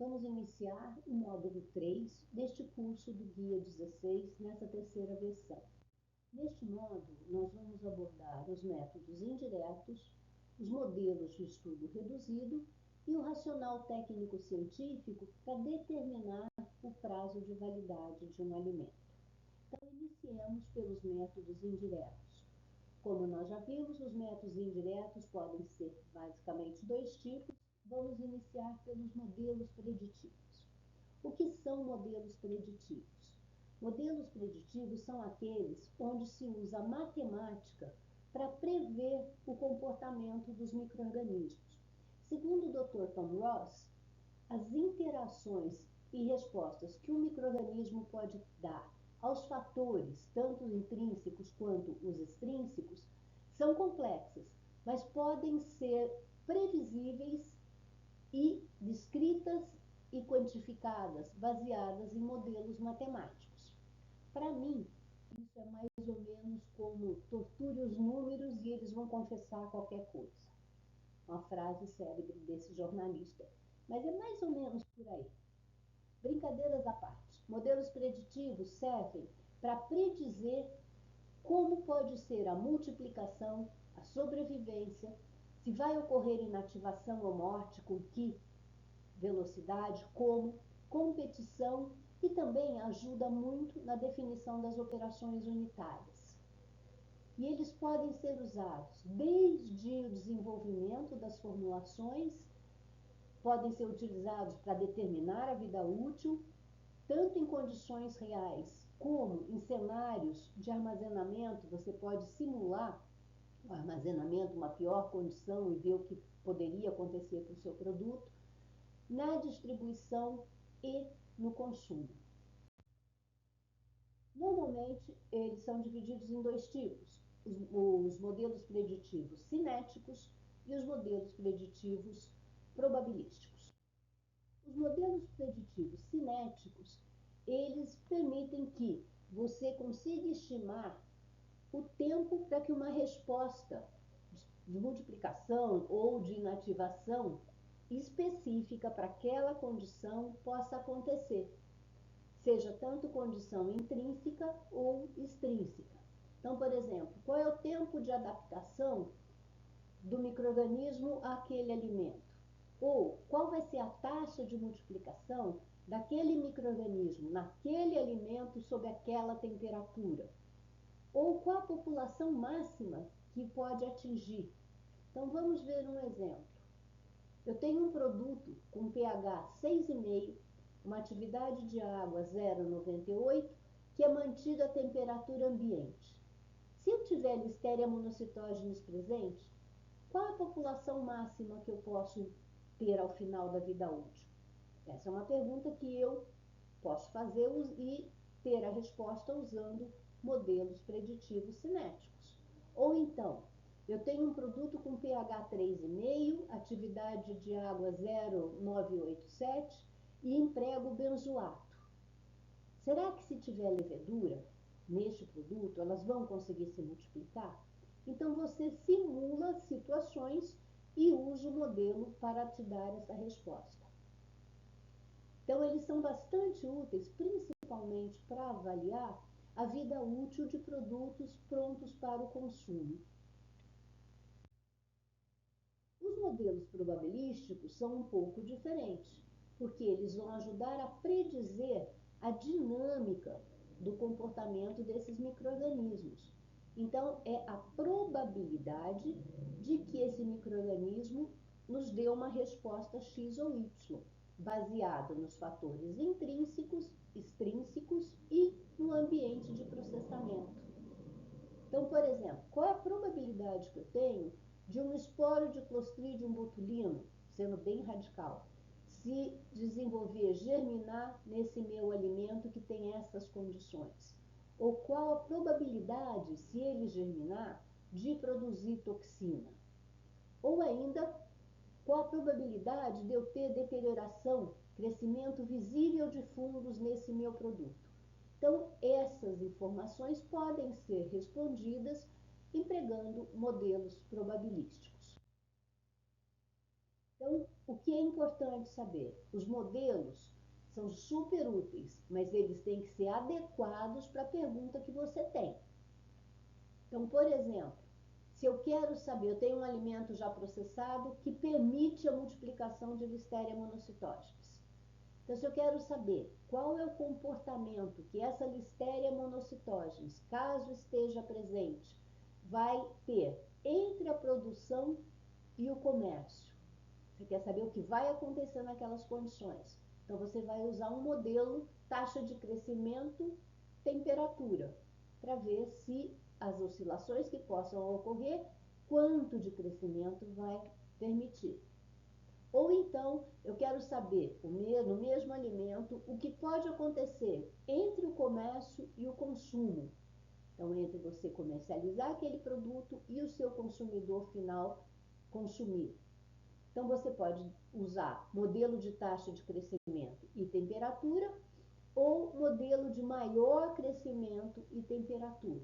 Vamos iniciar o módulo 3 deste curso do Guia 16, nessa terceira versão. Neste módulo, nós vamos abordar os métodos indiretos, os modelos de estudo reduzido e o racional técnico-científico para determinar o prazo de validade de um alimento. Então, iniciemos pelos métodos indiretos. Como nós já vimos, os métodos indiretos podem ser basicamente dois tipos. Vamos iniciar pelos modelos preditivos. O que são modelos preditivos? Modelos preditivos são aqueles onde se usa a matemática para prever o comportamento dos micro-organismos. Segundo o Dr. Tom Ross, as interações e respostas que o micro-organismo pode dar aos fatores, tanto intrínsecos quanto os extrínsecos, são complexas, mas podem ser previsíveis e descritas e quantificadas, baseadas em modelos matemáticos. Para mim, isso é mais ou menos como torture os números e eles vão confessar qualquer coisa. Uma frase célebre desse jornalista. Mas é mais ou menos por aí. Brincadeiras à parte. Modelos preditivos servem para predizer como pode ser a multiplicação, a sobrevivência, se vai ocorrer inativação ou morte, com que velocidade, como, competição e também ajuda muito na definição das operações unitárias. E eles podem ser usados desde o desenvolvimento das formulações, podem ser utilizados para determinar a vida útil, tanto em condições reais como em cenários de armazenamento. Você pode simular o armazenamento, uma pior condição e ver o que poderia acontecer com o seu produto, na distribuição e no consumo. Normalmente, eles são divididos em dois tipos, os modelos preditivos cinéticos e os modelos preditivos probabilísticos. Os modelos preditivos cinéticos, eles permitem que você consiga estimar o tempo para que uma resposta de multiplicação ou de inativação específica para aquela condição possa acontecer, seja tanto condição intrínseca ou extrínseca. Então, por exemplo, qual é o tempo de adaptação do micro-organismo àquele alimento? Ou qual vai ser a taxa de multiplicação daquele micro-organismo naquele alimento sob aquela temperatura? Ou qual a população máxima que pode atingir? Então, vamos ver um exemplo. Eu tenho um produto com pH 6,5, uma atividade de água 0,98, que é mantido a temperatura ambiente. Se eu tiver Listeria monocytogenes presente, qual a população máxima que eu posso ter ao final da vida útil? Essa é uma pergunta que eu posso fazer e ter a resposta usando modelos preditivos cinéticos. Ou então, eu tenho um produto com pH 3,5, atividade de água 0,987 e emprego benzoato. Será que se tiver levedura neste produto, elas vão conseguir se multiplicar? Então você simula situações e usa o modelo para te dar essa resposta. Então eles são bastante úteis, principalmente para avaliar a vida útil de produtos prontos para o consumo. Os modelos probabilísticos são um pouco diferentes, porque eles vão ajudar a predizer a dinâmica do comportamento desses micro-organismos. Então, é a probabilidade de que esse micro-organismo nos dê uma resposta X ou Y, baseado nos fatores intrínsecos, extrínsecos e no ambiente de processamento. Então, por exemplo, qual é a probabilidade que eu tenho de um esporo de Clostridium botulino, sendo bem radical, se desenvolver, germinar nesse meu alimento que tem essas condições? Ou qual a probabilidade, se ele germinar, de produzir toxina? Ou ainda, qual a probabilidade de eu ter deterioração, crescimento visível de fungos nesse meu produto? Então, essas informações podem ser respondidas empregando modelos probabilísticos. Então, o que é importante saber? Os modelos são super úteis, mas eles têm que ser adequados para a pergunta que você tem. Então, por exemplo, se eu quero saber, eu tenho um alimento já processado que permite a multiplicação de Listeria monocytogenes. Então, se eu quero saber qual é o comportamento que essa Listeria monocytogenes, caso esteja presente, vai ter entre a produção e o comércio. Você quer saber o que vai acontecer naquelas condições. Então, você vai usar um modelo, taxa de crescimento, temperatura, para ver se as oscilações que possam ocorrer, quanto de crescimento vai permitir. Ou então, eu quero saber, no mesmo alimento, o que pode acontecer entre o comércio e o consumo. Então, entre você comercializar aquele produto e o seu consumidor final consumir. Então, você pode usar modelo de taxa de crescimento e temperatura ou modelo de maior crescimento e temperatura.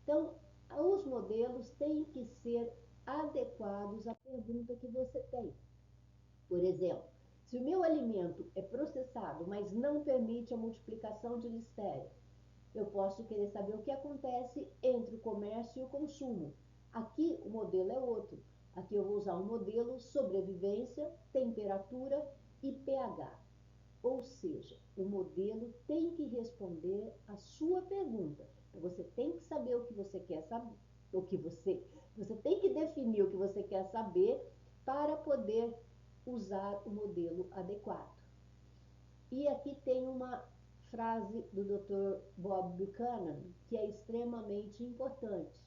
Então, os modelos têm que ser adequados à pergunta que você tem. Por exemplo, se o meu alimento é processado, mas não permite a multiplicação de Listeria, eu posso querer saber o que acontece entre o comércio e o consumo. Aqui o modelo é outro. Aqui eu vou usar um modelo sobrevivência, temperatura e pH. Ou seja, o modelo tem que responder a sua pergunta. Então, você tem que saber o que você quer saber, você tem que definir o que você quer saber para poder usar o modelo adequado. E aqui tem uma frase do Dr. Bob Buchanan, que é extremamente importante.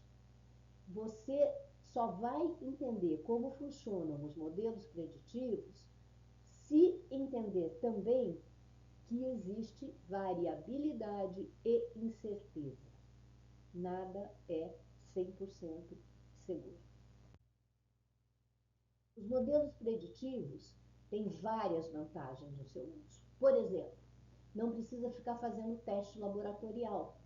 Você só vai entender como funcionam os modelos preditivos se entender também que existe variabilidade e incerteza. Nada é 100% seguro. Os modelos preditivos têm várias vantagens no seu uso. Por exemplo, não precisa ficar fazendo teste laboratorial.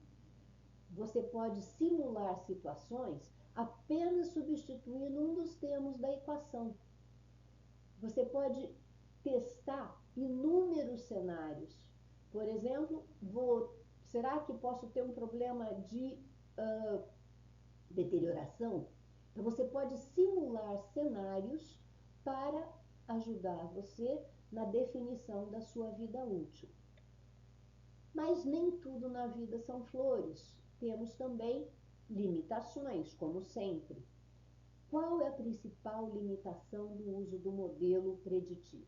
Você pode simular situações apenas substituindo um dos termos da equação. Você pode testar inúmeros cenários. Por exemplo, será que posso ter um problema de deterioração? Então, você pode simular cenários para ajudar você na definição da sua vida útil. Mas nem tudo na vida são flores. Temos também limitações, como sempre. Qual é a principal limitação do uso do modelo preditivo?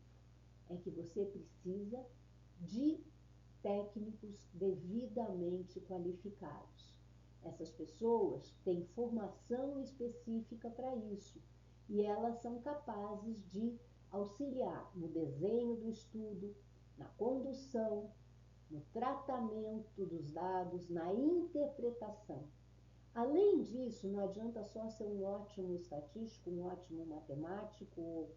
É que você precisa de técnicos devidamente qualificados. Essas pessoas têm formação específica para isso e elas são capazes de auxiliar no desenho do estudo, na condução, no tratamento dos dados, na interpretação. Além disso, não adianta só ser um ótimo estatístico, um ótimo matemático.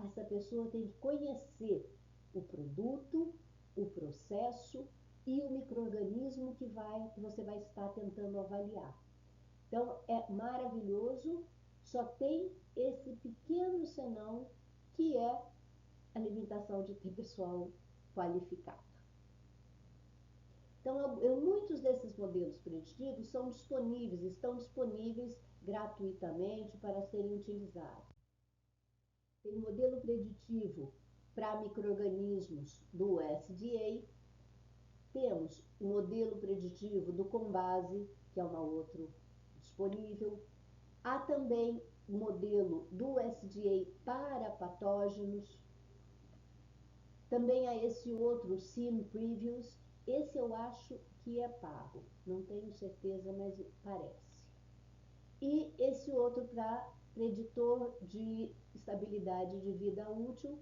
Essa pessoa tem que conhecer o produto, o processo e o micro-organismo que você vai estar tentando avaliar. Então, é maravilhoso, só tem esse pequeno senão que é a limitação de ter pessoal qualificado. Então, muitos desses modelos preditivos estão disponíveis gratuitamente para serem utilizados. Tem o modelo preditivo para micro-organismos do USDA, temos o modelo preditivo do Combase, que é uma outra disponível. Há também o modelo do USDA para patógenos. Também há esse outro, Sim Previews. Esse eu acho que é pago, não tenho certeza, mas parece. E esse outro para preditor de estabilidade de vida útil,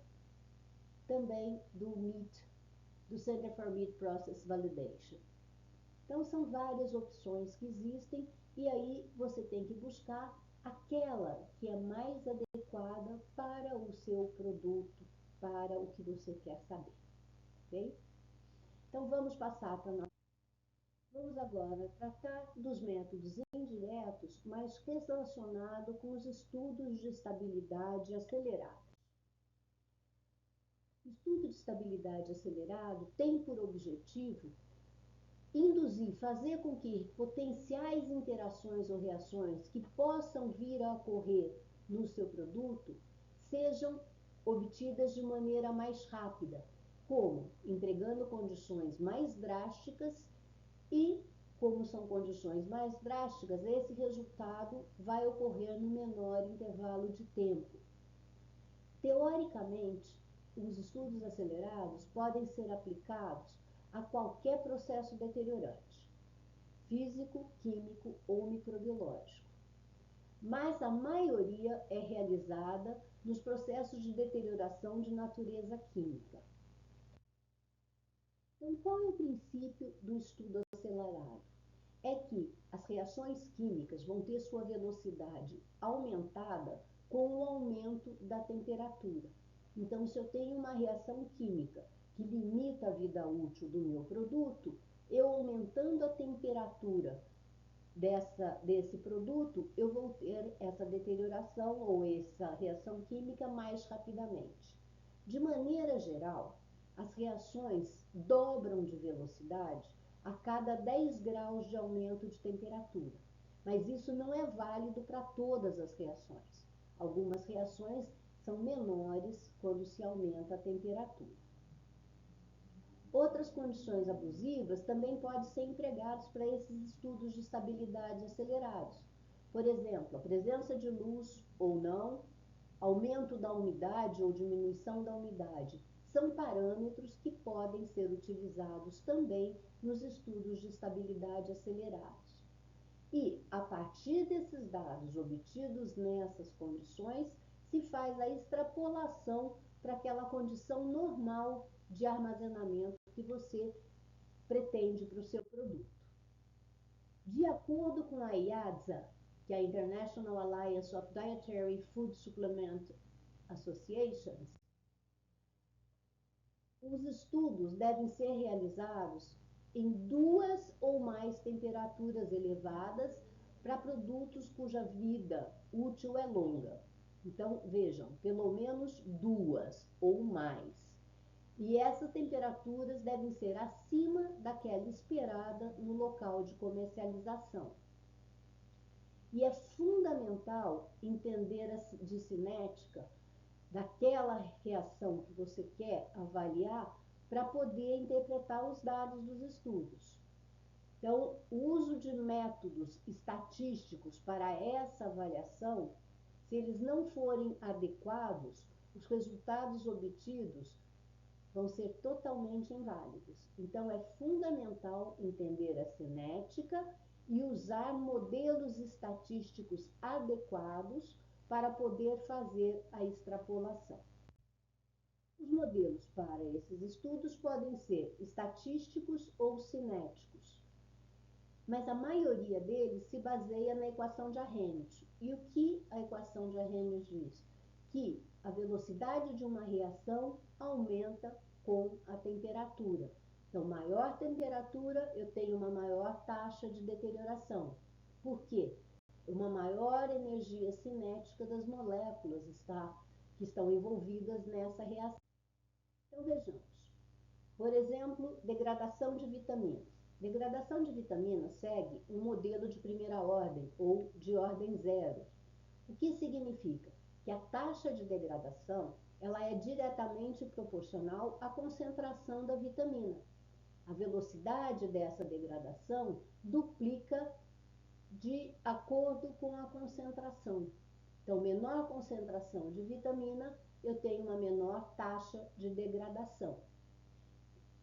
também do MIT, do Center for Meat Process Validation. Então, são várias opções que existem e aí você tem que buscar aquela que é mais adequada para o seu produto, para o que você quer saber, ok? Então, vamos passar para nós. Vamos agora tratar dos métodos indiretos, mas relacionado com os estudos de estabilidade acelerados. O estudo de estabilidade acelerado tem por objetivo induzir, fazer com que potenciais interações ou reações que possam vir a ocorrer no seu produto sejam obtidas de maneira mais rápida, como entregando condições mais drásticas e, como são condições mais drásticas, esse resultado vai ocorrer no menor intervalo de tempo. Teoricamente, os estudos acelerados podem ser aplicados a qualquer processo deteriorante, físico, químico ou microbiológico. Mas a maioria é realizada nos processos de deterioração de natureza química. Então, qual é o princípio do estudo acelerado? É que as reações químicas vão ter sua velocidade aumentada com o aumento da temperatura. Então, se eu tenho uma reação química que limita a vida útil do meu produto, eu aumentando a temperatura desse produto, eu vou ter essa deterioração ou essa reação química mais rapidamente. De maneira geral, as reações dobram de velocidade a cada 10 graus de aumento de temperatura. Mas isso não é válido para todas as reações. Algumas reações são menores quando se aumenta a temperatura. Outras condições abusivas também podem ser empregadas para esses estudos de estabilidade acelerados. Por exemplo, a presença de luz ou não, aumento da umidade ou diminuição da umidade, são parâmetros que podem ser utilizados também nos estudos de estabilidade acelerados. E, a partir desses dados obtidos nessas condições, se faz a extrapolação para aquela condição normal de armazenamento que você pretende para o seu produto. De acordo com a IADSA, que é a International Alliance of Dietary Food Supplement Associations, os estudos devem ser realizados em 2 ou mais temperaturas elevadas para produtos cuja vida útil é longa. Então, vejam, pelo menos 2 ou mais. E essas temperaturas devem ser acima daquela esperada no local de comercialização. E é fundamental entender de cinética daquela reação que você quer avaliar para poder interpretar os dados dos estudos. Então, o uso de métodos estatísticos para essa avaliação, se eles não forem adequados, os resultados obtidos vão ser totalmente inválidos. Então, é fundamental entender a cinética e usar modelos estatísticos adequados para poder fazer a extrapolação. Os modelos para esses estudos podem ser estatísticos ou cinéticos, mas a maioria deles se baseia na equação de Arrhenius. E o que a equação de Arrhenius diz? Que a velocidade de uma reação aumenta com a temperatura. Então, maior temperatura, eu tenho uma maior taxa de deterioração. Por quê? Uma maior energia cinética das moléculas que estão envolvidas nessa reação. Então, vejamos. Por exemplo, degradação de vitaminas. Degradação de vitaminas segue um modelo de primeira ordem ou de ordem zero. O que significa? Que a taxa de degradação ela é diretamente proporcional à concentração da vitamina. A velocidade dessa degradação duplica de acordo com a concentração. Então, menor concentração de vitamina, eu tenho uma menor taxa de degradação.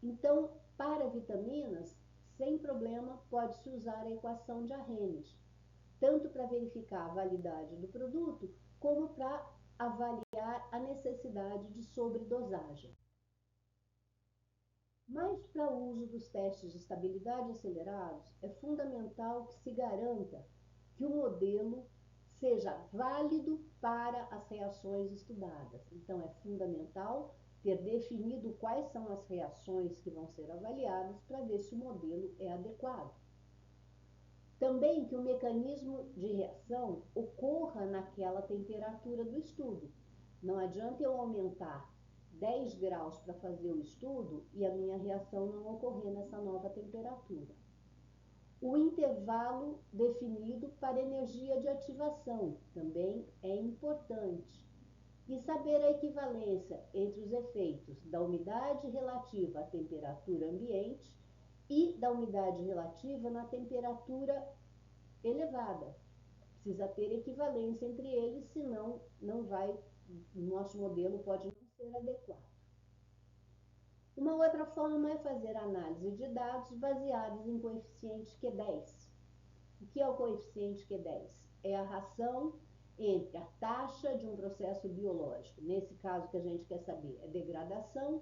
Então, para vitaminas, sem problema, pode-se usar a equação de Arrhenius, tanto para verificar a validade do produto, como para avaliar a necessidade de sobredosagem. Mas para o uso dos testes de estabilidade acelerados, é fundamental que se garanta que o modelo seja válido para as reações estudadas. Então, é fundamental ter definido quais são as reações que vão ser avaliadas para ver se o modelo é adequado. Também que o mecanismo de reação ocorra naquela temperatura do estudo. Não adianta eu aumentar 10 graus para fazer o estudo e a minha reação não ocorrer nessa nova temperatura. O intervalo definido para energia de ativação também é importante. E saber a equivalência entre os efeitos da umidade relativa à temperatura ambiente e da umidade relativa na temperatura elevada. Precisa ter equivalência entre eles, senão não vai, o nosso modelo pode não ser adequado. Uma outra forma é fazer análise de dados baseados em coeficiente Q10. O que é o coeficiente Q10? É a ração entre a taxa de um processo biológico, nesse caso que a gente quer saber é degradação,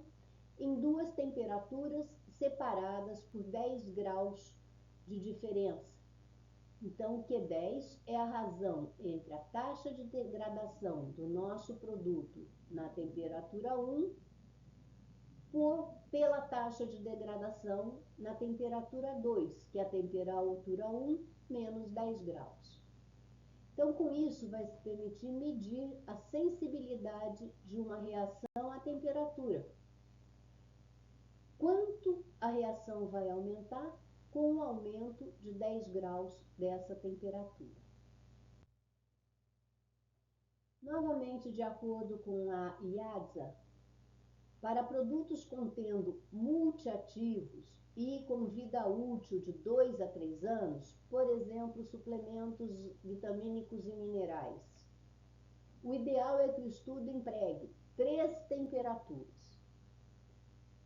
em duas temperaturas separadas por 10 graus de diferença. Então, Q10 é a razão entre a taxa de degradação do nosso produto na temperatura 1 pela taxa de degradação na temperatura 2, que é a temperatura 1 menos 10 graus. Então, com isso, vai se permitir medir a sensibilidade de uma reação à temperatura. Quanto a reação vai aumentar com o aumento de 10 graus dessa temperatura. Novamente, de acordo com a IADSA, para produtos contendo multiativos e com vida útil de 2 a 3 anos, por exemplo, suplementos vitamínicos e minerais, o ideal é que o estudo empregue 3 temperaturas.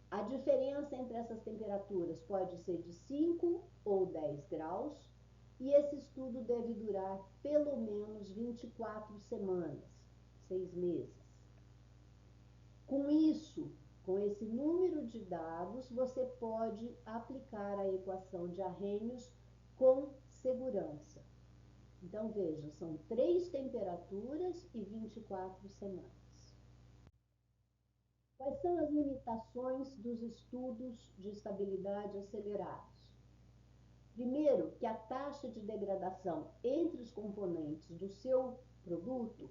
A diferença entre essas temperaturas pode ser de 5 ou 10 graus, e esse estudo deve durar pelo menos 24 semanas, 6 meses. Com isso, com esse número de dados, você pode aplicar a equação de Arrhenius com segurança. Então, veja, são 3 temperaturas e 24 semanas. Quais são as limitações dos estudos de estabilidade acelerados? Primeiro, que a taxa de degradação entre os componentes do seu produto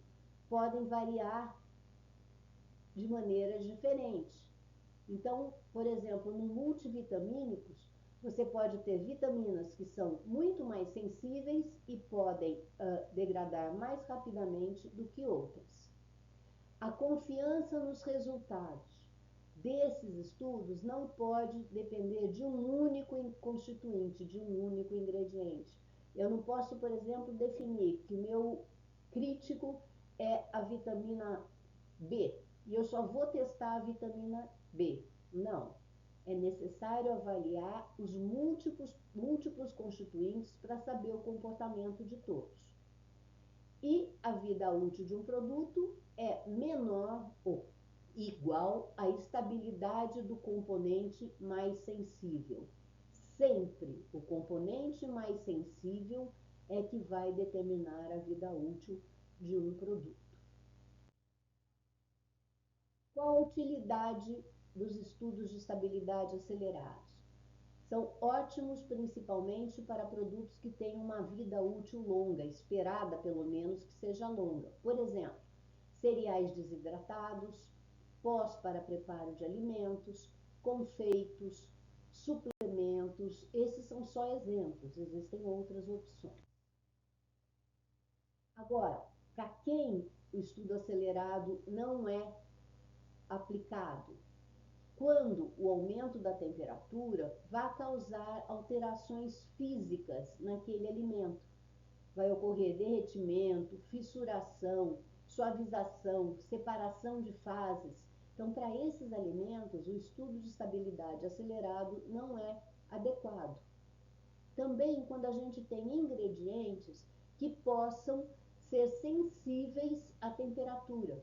podem variar de maneiras diferentes. Então, por exemplo, no multivitamínicos, você pode ter vitaminas que são muito mais sensíveis e podem degradar mais rapidamente do que outras. A confiança nos resultados desses estudos não pode depender de um único constituinte, de um único ingrediente. Eu não posso, por exemplo, definir que o meu crítico é a vitamina B e eu só vou testar a vitamina B. Não. É necessário avaliar os múltiplos constituintes para saber o comportamento de todos. E a vida útil de um produto é menor ou igual à estabilidade do componente mais sensível. Sempre o componente mais sensível é que vai determinar a vida útil de um produto. Qual a utilidade dos estudos de estabilidade acelerados? São ótimos principalmente para produtos que têm uma vida útil longa, esperada pelo menos que seja longa. Por exemplo, cereais desidratados, pós para preparo de alimentos, confeitos, suplementos. Esses são só exemplos, existem outras opções. Agora, para quem o estudo acelerado não é aplicado? Quando o aumento da temperatura vai causar alterações físicas naquele alimento. Vai ocorrer derretimento, fissuração, suavização, separação de fases. Então, para esses alimentos, o estudo de estabilidade acelerado não é adequado. Também quando a gente tem ingredientes que possam ser sensíveis à temperatura.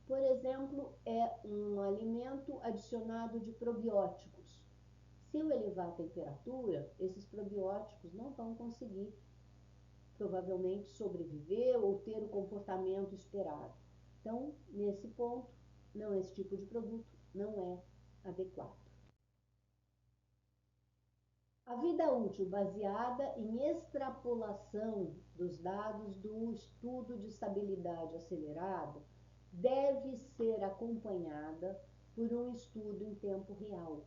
Por exemplo, é um alimento adicionado de probióticos. Se eu elevar a temperatura, esses probióticos não vão conseguir, provavelmente, sobreviver ou ter o comportamento esperado. Então, nesse ponto, não, esse tipo de produto não é adequado. A vida útil baseada em extrapolação dos dados do estudo de estabilidade acelerado deve ser acompanhada por um estudo em tempo real.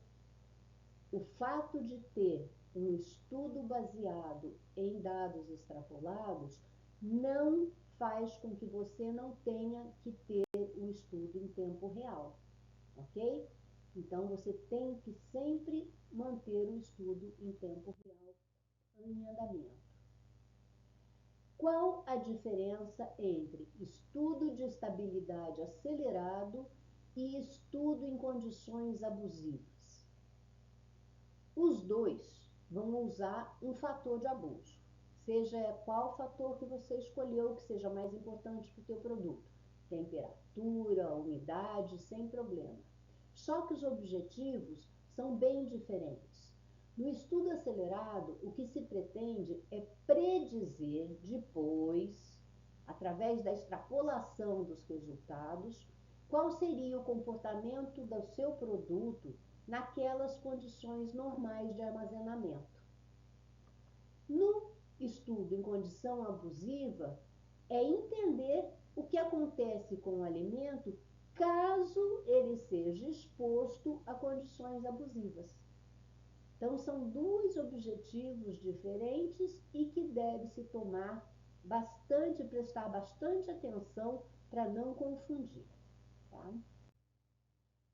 O fato de ter um estudo baseado em dados extrapolados não faz com que você não tenha que ter um estudo em tempo real, ok? Então, você tem que sempre manter o estudo em tempo real em andamento. Qual a diferença entre estudo de estabilidade acelerado e estudo em condições abusivas? Os dois vão usar um fator de abuso, seja qual fator que você escolheu que seja mais importante para o teu produto. Temperatura, umidade, sem problema. Só que os objetivos são bem diferentes. No estudo acelerado, o que se pretende é predizer depois, através da extrapolação dos resultados, qual seria o comportamento do seu produto naquelas condições normais de armazenamento. No estudo em condição abusiva, é entender o que acontece com o alimento caso ele seja exposto a condições abusivas. Então, são dois objetivos diferentes e que deve-se prestar bastante atenção para não confundir. Tá?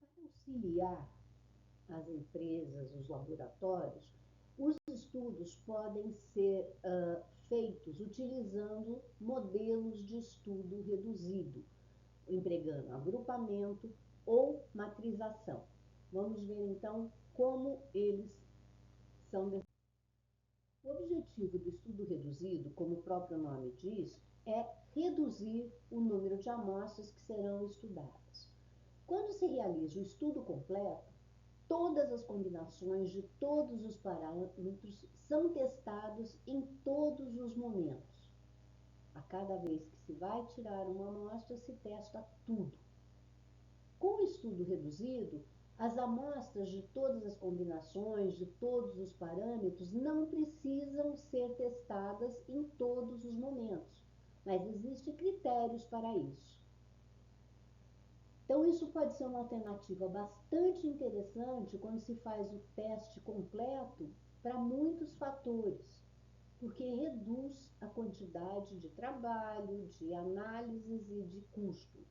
Para auxiliar as empresas, os laboratórios, os estudos podem ser feitos utilizando modelos de estudo reduzido, empregando agrupamento ou matrização. Vamos ver então como eles são. O objetivo do estudo reduzido, como o próprio nome diz, é reduzir o número de amostras que serão estudadas. Quando se realiza o estudo completo, todas as combinações de todos os parâmetros são testados em todos os momentos. A cada vez que se vai tirar uma amostra, se testa tudo. Com o estudo reduzido, as amostras de todas as combinações, de todos os parâmetros, não precisam ser testadas em todos os momentos, mas existem critérios para isso. Então, isso pode ser uma alternativa bastante interessante quando se faz o teste completo para muitos fatores, porque reduz a quantidade de trabalho, de análises e de custo.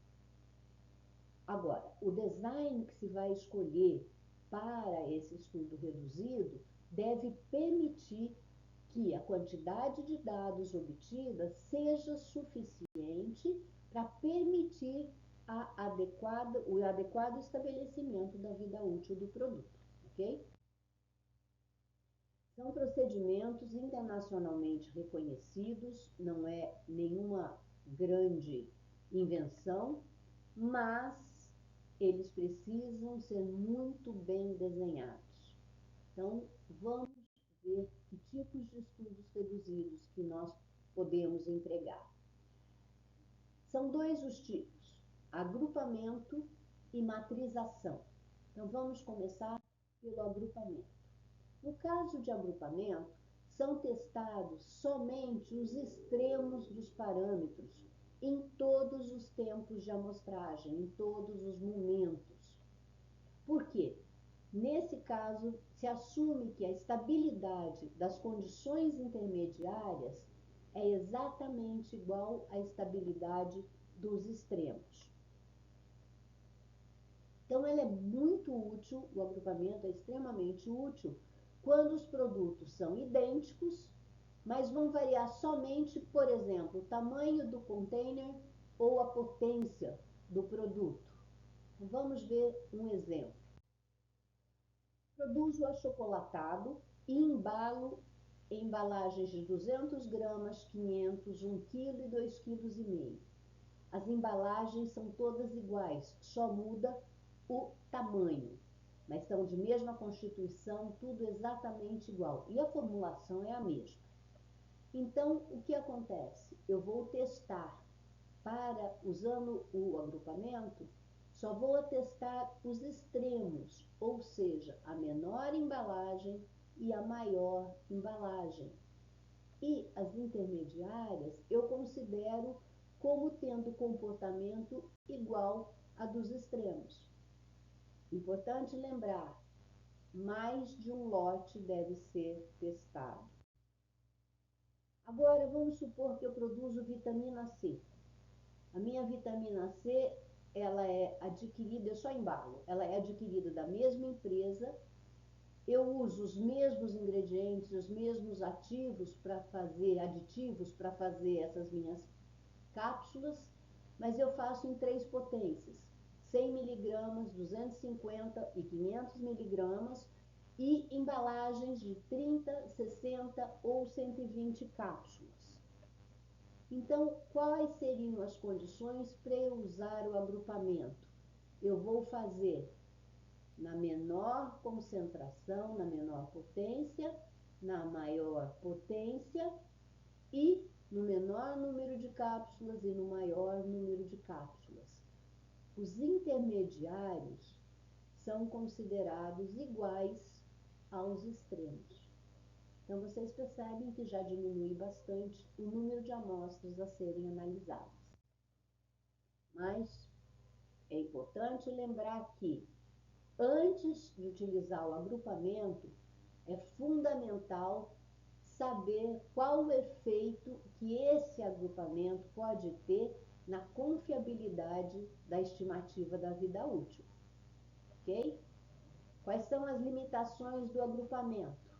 Agora, o design que se vai escolher para esse estudo reduzido deve permitir que a quantidade de dados obtida seja suficiente para permitir o adequado estabelecimento da vida útil do produto, ok? São procedimentos internacionalmente reconhecidos, não é nenhuma grande invenção, mas eles precisam ser muito bem desenhados. Então, vamos ver que tipos de estudos reduzidos que nós podemos empregar. São dois os tipos, agrupamento e matrização. Então, vamos começar pelo agrupamento. No caso de agrupamento, são testados somente os extremos dos parâmetros em todos os tempos de amostragem, em todos os momentos. Por quê? Nesse caso, se assume que a estabilidade das condições intermediárias é exatamente igual à estabilidade dos extremos. Então, ele é muito útil, o agrupamento é extremamente útil quando os produtos são idênticos, mas vão variar somente, por exemplo, o tamanho do container ou a potência do produto. Vamos ver um exemplo. Produzo achocolatado e embalo em embalagens de 200 gramas, 500, 1 kg e 2,5 kg. As embalagens são todas iguais, só muda o tamanho, mas são de mesma constituição, tudo exatamente igual. E a formulação é a mesma. Então, o que acontece? Eu vou testar usando o agrupamento, só vou testar os extremos, ou seja, a menor embalagem e a maior embalagem. E as intermediárias eu considero como tendo comportamento igual a dos extremos. Importante lembrar, mais de um lote deve ser testado. Agora, vamos supor que eu produzo vitamina C. A minha vitamina C, ela é adquirida, eu só embalo, ela é adquirida da mesma empresa, eu uso os mesmos ingredientes, os mesmos aditivos para fazer essas minhas cápsulas, mas eu faço em 3 potências, 100 miligramas, 250 e 500 miligramas, e embalagens de 30, 60 ou 120 cápsulas. Então, quais seriam as condições para eu usar o agrupamento? Eu vou fazer na menor concentração, na menor potência, na maior potência e no menor número de cápsulas e no maior número de cápsulas. Os intermediários são considerados iguais aos extremos. Então, vocês percebem que já diminui bastante o número de amostras a serem analisadas. Mas é importante lembrar que, antes de utilizar o agrupamento, é fundamental saber qual o efeito que esse agrupamento pode ter na confiabilidade da estimativa da vida útil. Ok? Quais são as limitações do agrupamento?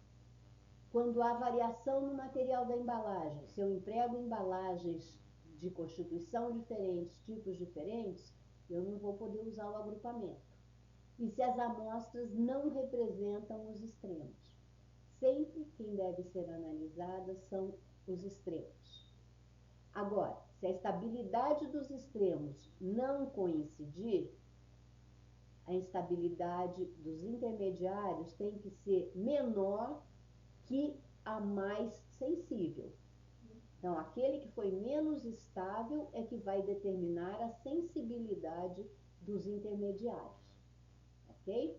Quando há variação no material da embalagem, se eu emprego embalagens de constituição diferente, tipos diferentes, eu não vou poder usar o agrupamento. E se as amostras não representam os extremos. Sempre quem deve ser analisada são os extremos. Agora, se a estabilidade dos extremos não coincidir, a instabilidade dos intermediários tem que ser menor que a mais sensível. Então, aquele que foi menos estável é que vai determinar a sensibilidade dos intermediários. Ok?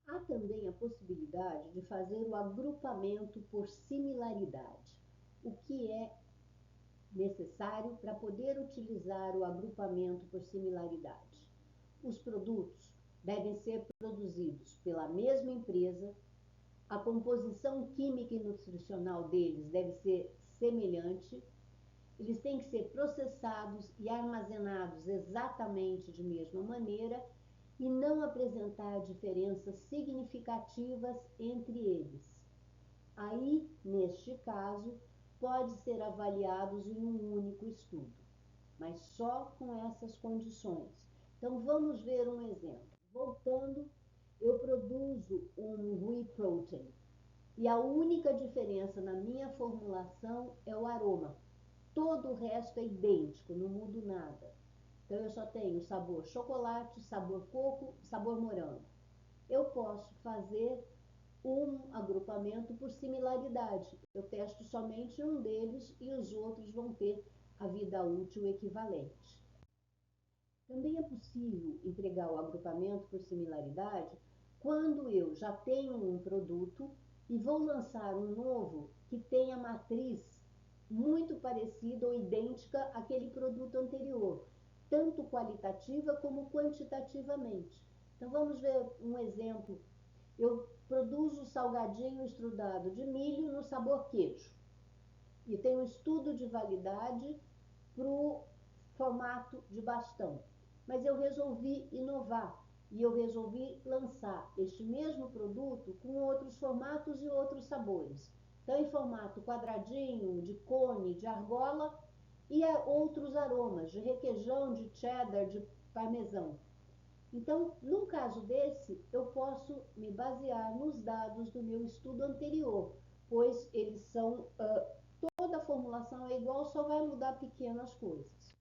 Há também a possibilidade de fazer o agrupamento por similaridade, o que é necessário para poder utilizar o agrupamento por similaridade. Os produtos devem ser produzidos pela mesma empresa, a composição química e nutricional deles deve ser semelhante, eles têm que ser processados e armazenados exatamente de mesma maneira e não apresentar diferenças significativas entre eles. Aí, neste caso, pode ser avaliados em um único estudo, mas só com essas condições. Então, vamos ver um exemplo. Voltando, eu produzo um whey protein e a única diferença na minha formulação é o aroma. Todo o resto é idêntico, não mudo nada. Então, eu só tenho sabor chocolate, sabor coco, sabor morango. Eu posso fazer um agrupamento por similaridade. Eu testo somente um deles e os outros vão ter a vida útil equivalente. Também é possível entregar o agrupamento por similaridade quando eu já tenho um produto e vou lançar um novo que tenha matriz muito parecida ou idêntica àquele produto anterior, tanto qualitativa como quantitativamente. Então, vamos ver um exemplo. Eu produzo salgadinho estrudado de milho no sabor queijo. E tem um estudo de validade para o formato de bastão. Mas eu resolvi inovar e eu resolvi lançar este mesmo produto com outros formatos e outros sabores. Então, em formato quadradinho, de cone, de argola e outros aromas, de requeijão, de cheddar, de parmesão. Então, num caso desse, eu posso me basear nos dados do meu estudo anterior, pois eles são, toda a formulação é igual, só vai mudar pequenas coisas.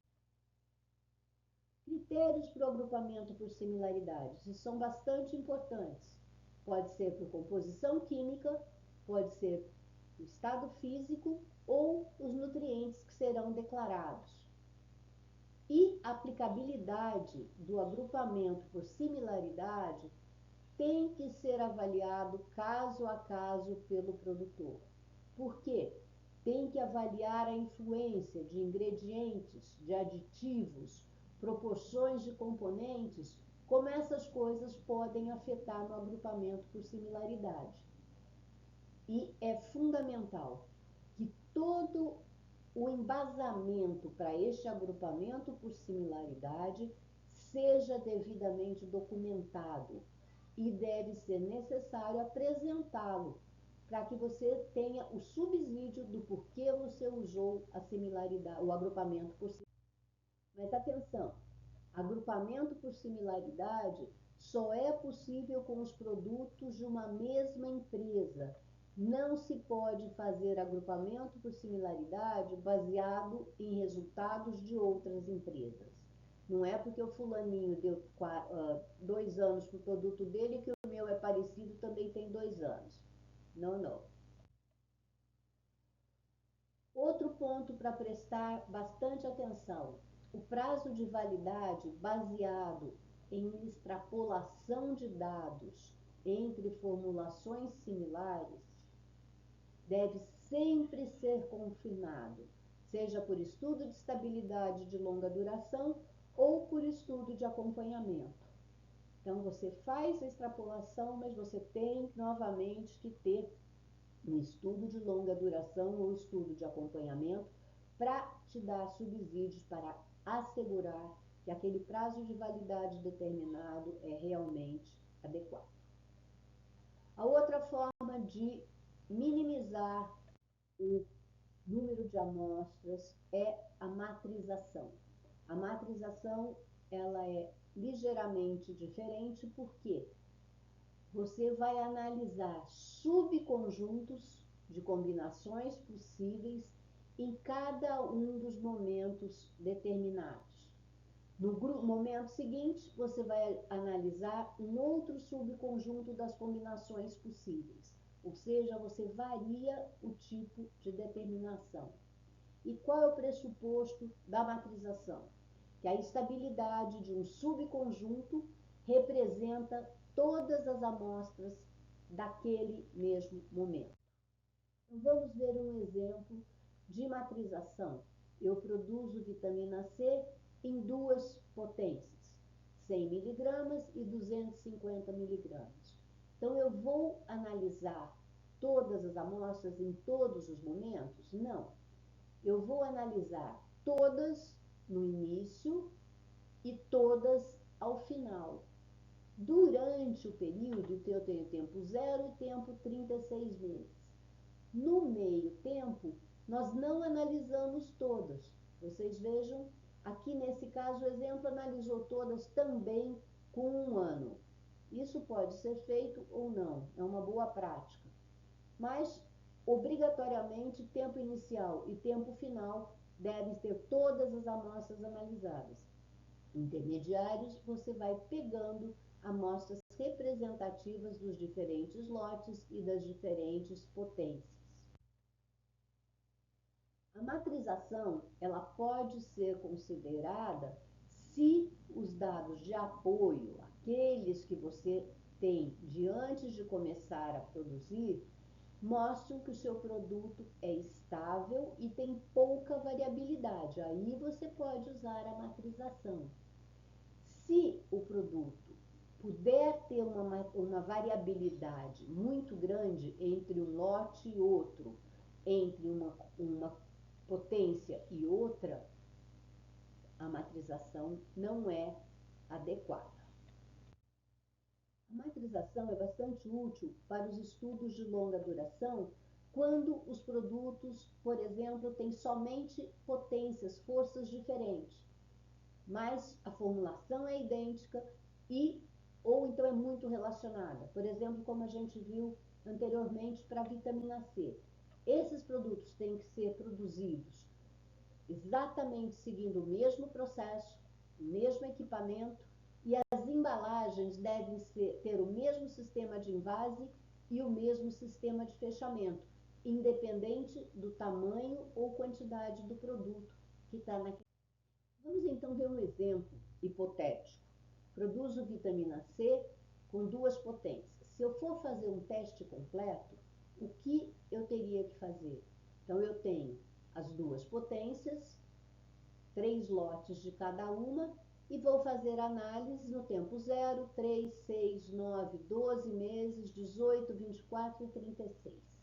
Critérios para o agrupamento por similaridades, isso são bastante importantes. Pode ser por composição química, pode ser o estado físico ou os nutrientes que serão declarados. E a aplicabilidade do agrupamento por similaridade tem que ser avaliado caso a caso pelo produtor. Por quê? Tem que avaliar a influência de ingredientes, de aditivos, proporções de componentes como essas coisas podem afetar no agrupamento por similaridade. E é fundamental que todo o embasamento para este agrupamento por similaridade seja devidamente documentado e deve ser necessário apresentá-lo para que você tenha o subsídio do porquê você usou a similaridade, o agrupamento por similaridade. Mas atenção, agrupamento por similaridade só é possível com os produtos de uma mesma empresa. Não se pode fazer agrupamento por similaridade baseado em resultados de outras empresas. Não é porque o fulaninho deu 2 anos para o produto dele que o meu é parecido, também tem 2 anos. Não, não. Outro ponto para prestar bastante atenção: o prazo de validade baseado em extrapolação de dados entre formulações similares deve sempre ser confirmado, seja por estudo de estabilidade de longa duração ou por estudo de acompanhamento. Então, você faz a extrapolação, mas você tem novamente que ter um estudo de longa duração ou estudo de acompanhamento para te dar subsídios para assegurar que aquele prazo de validade determinado é realmente adequado. A outra forma de minimizar o número de amostras é a matrização. A matrização ela é ligeiramente diferente porque você vai analisar subconjuntos de combinações possíveis em cada um dos momentos determinados. No momento seguinte, você vai analisar um outro subconjunto das combinações possíveis, ou seja, você varia o tipo de determinação. E qual é o pressuposto da matrização? Que a estabilidade de um subconjunto representa todas as amostras daquele mesmo momento. Então, vamos ver um exemplo de matrização. Eu produzo vitamina C em 2 potências, 100 mg e 250 mg. Então, eu vou analisar todas as amostras em todos os momentos? Não. Eu vou analisar todas no início e todas ao final. Durante o período, eu tenho tempo 0 e tempo 36 meses. No meio tempo, nós não analisamos todas. Vocês vejam, aqui nesse caso, o exemplo analisou todas também com 1 ano. Isso pode ser feito ou não, é uma boa prática. Mas, obrigatoriamente, tempo inicial e tempo final devem ter todas as amostras analisadas. Intermediários, você vai pegando amostras representativas dos diferentes lotes e das diferentes potências. A matrização, ela pode ser considerada se os dados de apoio, aqueles que você tem de antes de começar a produzir, mostram que o seu produto é estável e tem pouca variabilidade. Aí você pode usar a matrização. Se o produto puder ter uma variabilidade muito grande entre um lote e outro, entre uma potência e outra, a matrização não é adequada. A matrização é bastante útil para os estudos de longa duração quando os produtos, por exemplo, têm somente potências, forças diferentes, mas a formulação é idêntica ou então é muito relacionada. Por exemplo, como a gente viu anteriormente para a vitamina C. Esses produtos têm que ser produzidos exatamente seguindo o mesmo processo, o mesmo equipamento, e as embalagens devem ter o mesmo sistema de envase e o mesmo sistema de fechamento, independente do tamanho ou quantidade do produto que está naquele. Vamos então ver um exemplo hipotético. Produzo vitamina C com 2 potências. Se eu for fazer um teste completo, o que eu teria que fazer? Então, eu tenho as 2 potências, 3 lotes de cada uma, e vou fazer análise no tempo 0, 3, 6, 9, 12 meses, 18, 24 e 36.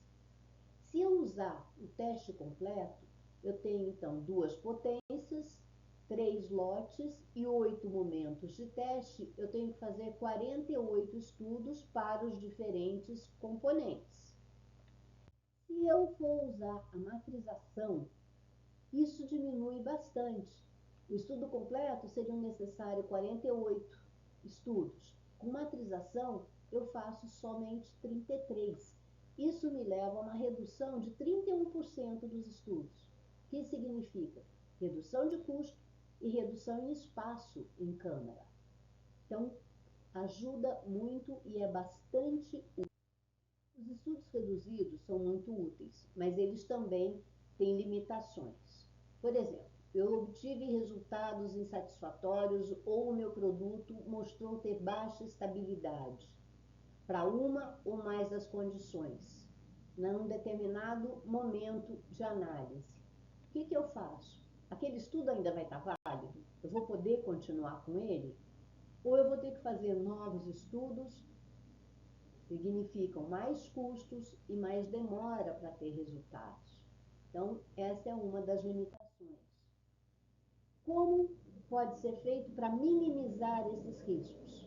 Se eu usar o teste completo, eu tenho então 2 potências, 3 lotes e 8 momentos de teste. Eu tenho que fazer 48 estudos para os diferentes componentes. Se eu for usar a matrização, isso diminui bastante. O estudo completo seriam necessários 48 estudos. Com matrização, eu faço somente 33. Isso me leva a uma redução de 31% dos estudos, que significa redução de custo e redução em espaço em câmara. Então, ajuda muito e é bastante útil. Os estudos reduzidos são muito úteis, mas eles também têm limitações. Por exemplo, eu obtive resultados insatisfatórios ou o meu produto mostrou ter baixa estabilidade para uma ou mais das condições, num determinado momento de análise. O que eu faço? Aquele estudo ainda vai estar válido? Eu vou poder continuar com ele? Ou eu vou ter que fazer novos estudos? Significam mais custos e mais demora para ter resultados. Então, essa é uma das limitações. Como pode ser feito para minimizar esses riscos?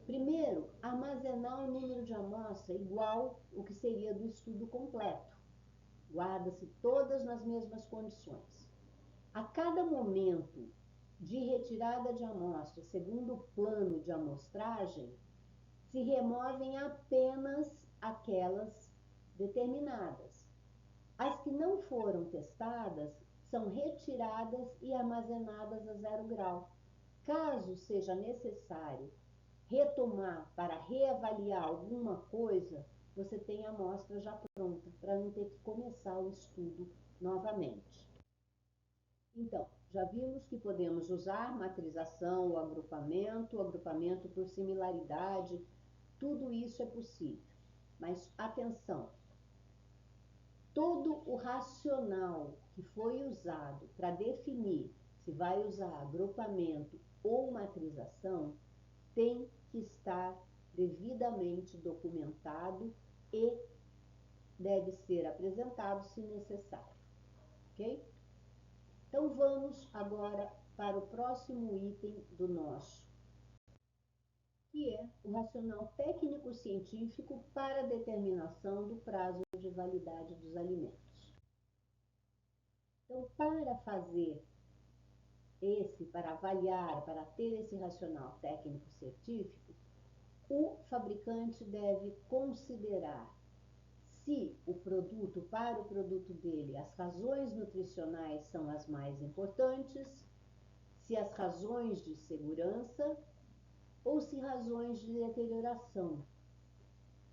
Primeiro, armazenar o número de amostra igual o que seria do estudo completo. Guarda-se todas nas mesmas condições. A cada momento de retirada de amostra, segundo o plano de amostragem, se removem apenas aquelas determinadas. As que não foram testadas são retiradas e armazenadas a 0 grau. Caso seja necessário retomar para reavaliar alguma coisa, você tem a amostra já pronta, para não ter que começar o estudo novamente. Então, já vimos que podemos usar matrização, o agrupamento por similaridade, tudo isso é possível. Mas atenção, todo o racional que foi usado para definir se vai usar agrupamento ou matrização tem que estar devidamente documentado e deve ser apresentado se necessário, ok? Então vamos agora para o próximo item do nosso, que é o racional técnico-científico para a determinação do prazo de validade dos alimentos. Então, para fazer para avaliar, para ter esse racional técnico-científico, o fabricante deve considerar se o produto, para o produto dele, as razões nutricionais são as mais importantes, se as razões de segurança ou se razões de deterioração,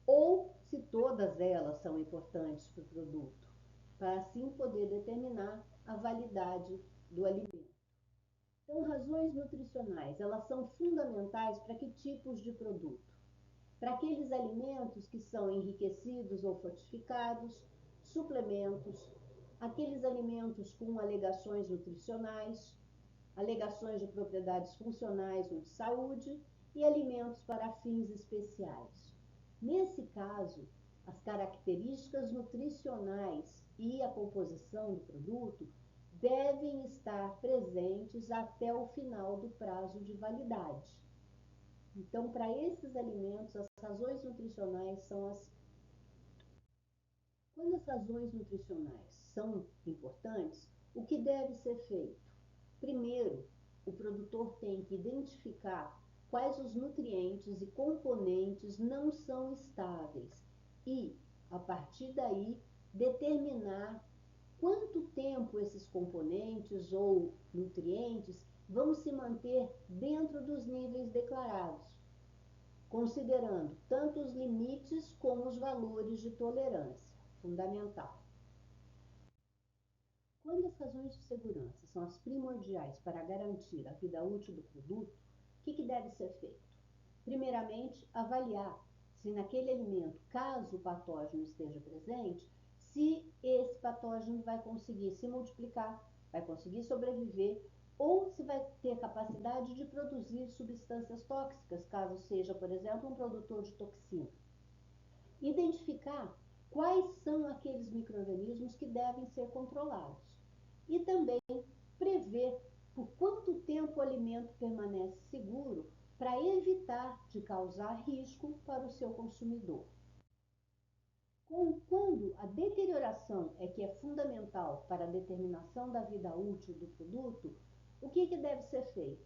ou se todas elas são importantes para o produto, para assim poder determinar a validade do alimento. Então, razões nutricionais, elas são fundamentais para que tipos de produto? Para aqueles alimentos que são enriquecidos ou fortificados, suplementos, aqueles alimentos com alegações nutricionais, alegações de propriedades funcionais ou de saúde e alimentos para fins especiais. Nesse caso, as características nutricionais e a composição do produto devem estar presentes até o final do prazo de validade. Então, para esses alimentos, as razões nutricionais são as... Quando as razões nutricionais são importantes, o que deve ser feito? Primeiro, o produtor tem que identificar quais os nutrientes e componentes não são estáveis e, a partir daí, determinar quanto tempo esses componentes ou nutrientes vão se manter dentro dos níveis declarados, considerando tanto os limites como os valores de tolerância. Fundamental. Quando as razões de segurança são as primordiais para garantir a vida útil do produto, o que deve ser feito? Primeiramente, avaliar se naquele alimento, caso o patógeno esteja presente, se esse patógeno vai conseguir se multiplicar, vai conseguir sobreviver ou se vai ter capacidade de produzir substâncias tóxicas, caso seja, por exemplo, um produtor de toxina. Identificar quais são aqueles micro-organismos que devem ser controlados. E também prever por quanto tempo o alimento permanece seguro para evitar de causar risco para o seu consumidor. Quando a deterioração é que é fundamental para a determinação da vida útil do produto, o que deve ser feito?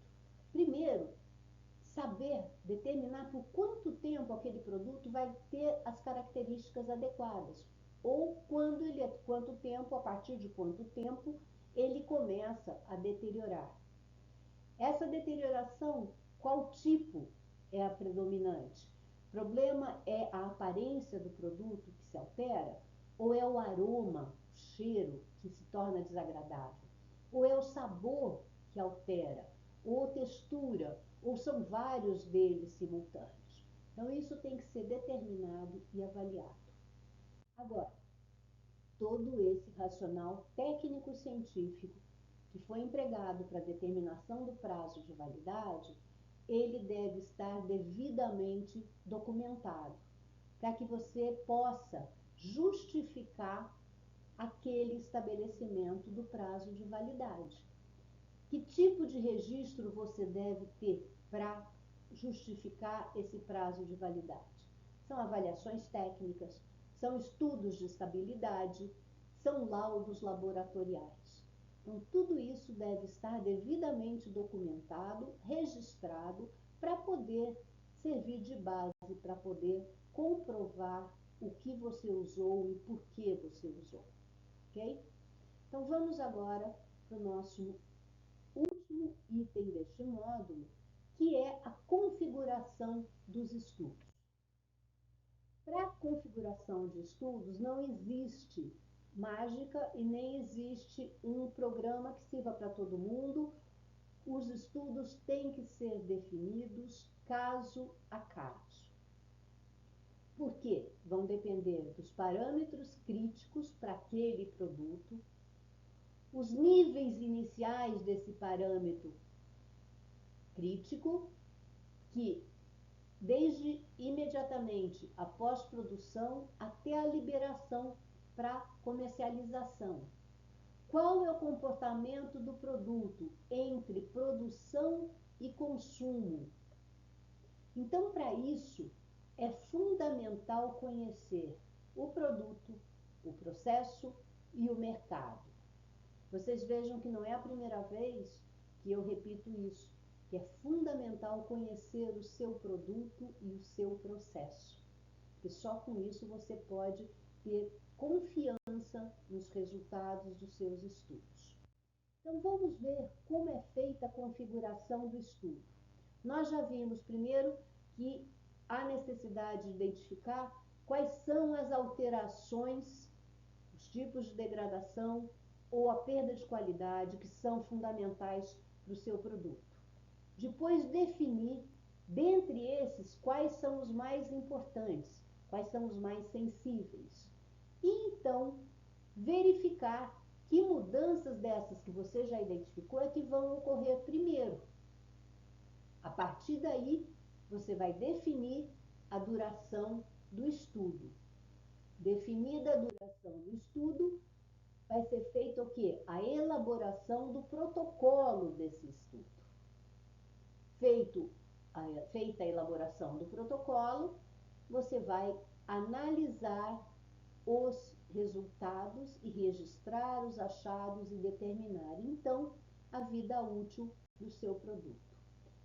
Primeiro, saber determinar por quanto tempo aquele produto vai ter as características adequadas, ou quanto tempo, a partir de quanto tempo, ele começa a deteriorar. Essa deterioração, qual tipo é a predominante? O problema é a aparência do produto que se altera, ou é o aroma, o cheiro que se torna desagradável, ou é o sabor que altera, ou textura, ou são vários deles simultâneos. Então, isso tem que ser determinado e avaliado. Agora, todo esse racional técnico-científico que foi empregado para a determinação do prazo de validade, ele deve estar devidamente documentado, para que você possa justificar aquele estabelecimento do prazo de validade. Que tipo de registro você deve ter para justificar esse prazo de validade? São avaliações técnicas, são estudos de estabilidade, são laudos laboratoriais. Então, tudo isso deve estar devidamente documentado, registrado, para poder servir de base, para poder comprovar o que você usou e por que você usou. Ok? Então, vamos agora para o nosso último item deste módulo, que é a configuração dos estudos. Para a configuração de estudos, não existe mágica e nem existe um programa que sirva para todo mundo. Os estudos têm que ser definidos caso a caso. Por quê? Vão depender dos parâmetros críticos para aquele produto, os níveis iniciais desse parâmetro crítico, que desde imediatamente após produção até a liberação para comercialização. Qual é o comportamento do produto entre produção e consumo? Então, para isso, é fundamental conhecer o produto, o processo e o mercado. Vocês vejam que não é a primeira vez que eu repito isso, que é fundamental conhecer o seu produto e o seu processo, porque só com isso você pode ter confiança nos resultados dos seus estudos. Então, vamos ver como é feita a configuração do estudo. Nós já vimos primeiro que há necessidade de identificar quais são as alterações, os tipos de degradação ou a perda de qualidade que são fundamentais para o seu produto. Depois, definir, dentre esses, quais são os mais importantes, quais são os mais sensíveis. E então, verificar que mudanças dessas que você já identificou é que vão ocorrer primeiro. A partir daí, você vai definir a duração do estudo. Definida a duração do estudo, vai ser feito o quê? A elaboração do protocolo desse estudo. Feita a elaboração do protocolo, você vai analisar os resultados e registrar os achados e determinar, então, a vida útil do seu produto.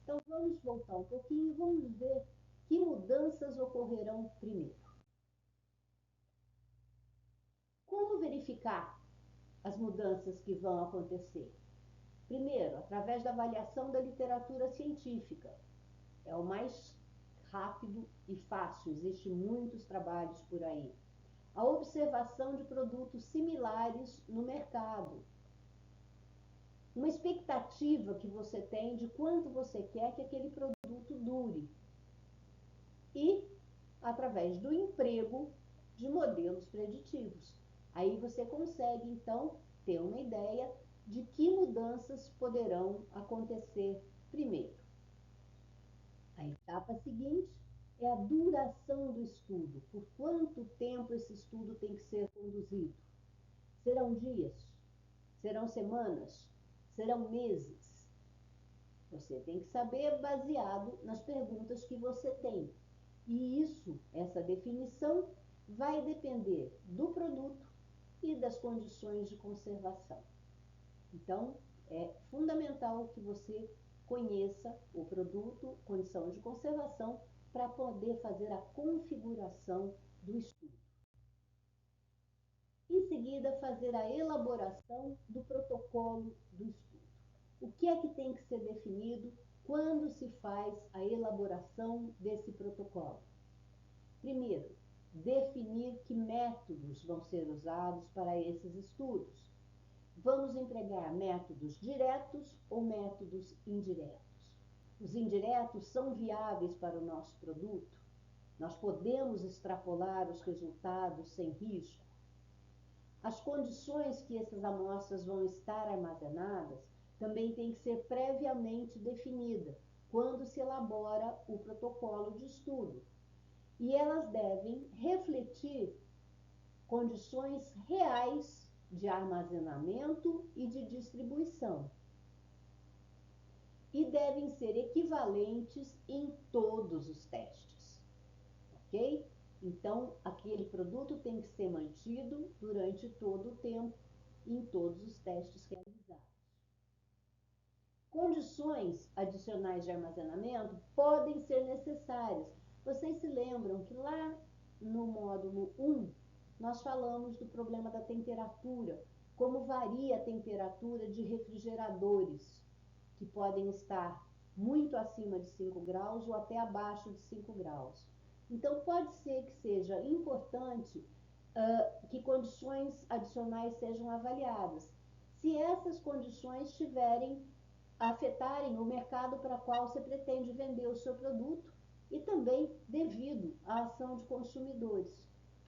Então, vamos voltar um pouquinho e vamos ver que mudanças ocorrerão primeiro. Como verificar as mudanças que vão acontecer? Primeiro, através da avaliação da literatura científica. É o mais rápido e fácil, existem muitos trabalhos por aí. A observação de produtos similares no mercado. Uma expectativa que você tem de quanto você quer que aquele produto dure. E através do emprego de modelos preditivos. Aí você consegue, então, ter uma ideia de que mudanças poderão acontecer primeiro. A etapa seguinte é a duração do estudo. Por quanto tempo esse estudo tem que ser conduzido? Serão dias? Serão semanas? Serão meses? Você tem que saber baseado nas perguntas que você tem. E essa definição, vai depender do produto e das condições de conservação. Então, é fundamental que você conheça o produto, condição de conservação, para poder fazer a configuração do estudo. Em seguida, fazer a elaboração do protocolo do estudo. O que é que tem que ser definido quando se faz a elaboração desse protocolo? Primeiro, definir que métodos vão ser usados para esses estudos. Vamos empregar métodos diretos ou métodos indiretos? Os indiretos são viáveis para o nosso produto? Nós podemos extrapolar os resultados sem risco? As condições que essas amostras vão estar armazenadas também têm que ser previamente definida quando se elabora o protocolo de estudo. E elas devem refletir condições reais de armazenamento e de distribuição. E devem ser equivalentes em todos os testes, ok? Então, aquele produto tem que ser mantido durante todo o tempo em todos os testes realizados. Condições adicionais de armazenamento podem ser necessárias. Vocês se lembram que lá no módulo 1, nós falamos do problema da temperatura, como varia a temperatura de refrigeradores, que podem estar muito acima de 5 graus ou até abaixo de 5 graus. Então, pode ser que seja importante que condições adicionais sejam avaliadas. Se essas condições afetarem o mercado para o qual você pretende vender o seu produto e também devido à ação de consumidores.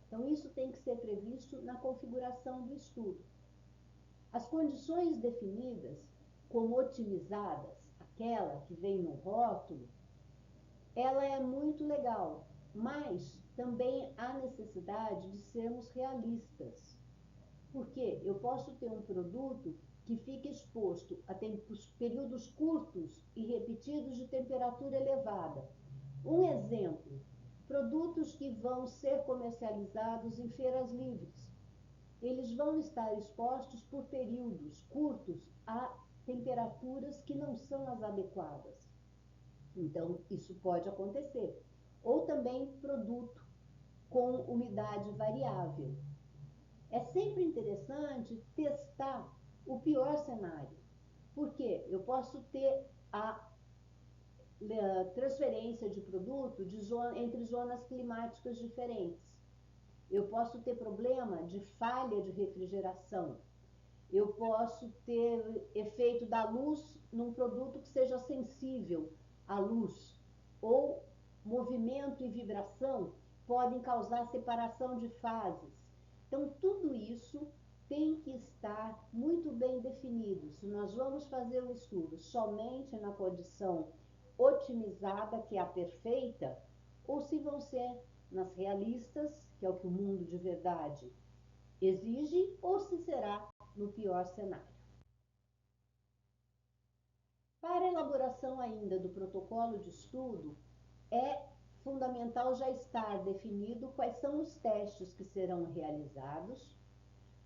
Então, isso tem que ser previsto na configuração do estudo. As condições definidas como otimizadas, aquela que vem no rótulo, ela é muito legal, mas também há necessidade de sermos realistas. Porque eu posso ter um produto que fica exposto a períodos curtos e repetidos de temperatura elevada. Um exemplo, produtos que vão ser comercializados em feiras livres. Eles vão estar expostos por períodos curtos a temperaturas que não são as adequadas. Então, isso pode acontecer. Ou também produto com umidade variável. É sempre interessante testar o pior cenário, porque eu posso ter a transferência de produto entre zonas climáticas diferentes. Eu posso ter problema de falha de refrigeração. Eu posso ter efeito da luz num produto que seja sensível à luz. Ou movimento e vibração podem causar separação de fases. Então, tudo isso tem que estar muito bem definido. Se nós vamos fazer um estudo somente na condição otimizada, que é a perfeita, ou se vão ser nas realistas, que é o que o mundo de verdade exige, ou se será no pior cenário. Para a elaboração ainda do protocolo de estudo, é fundamental já estar definido quais são os testes que serão realizados,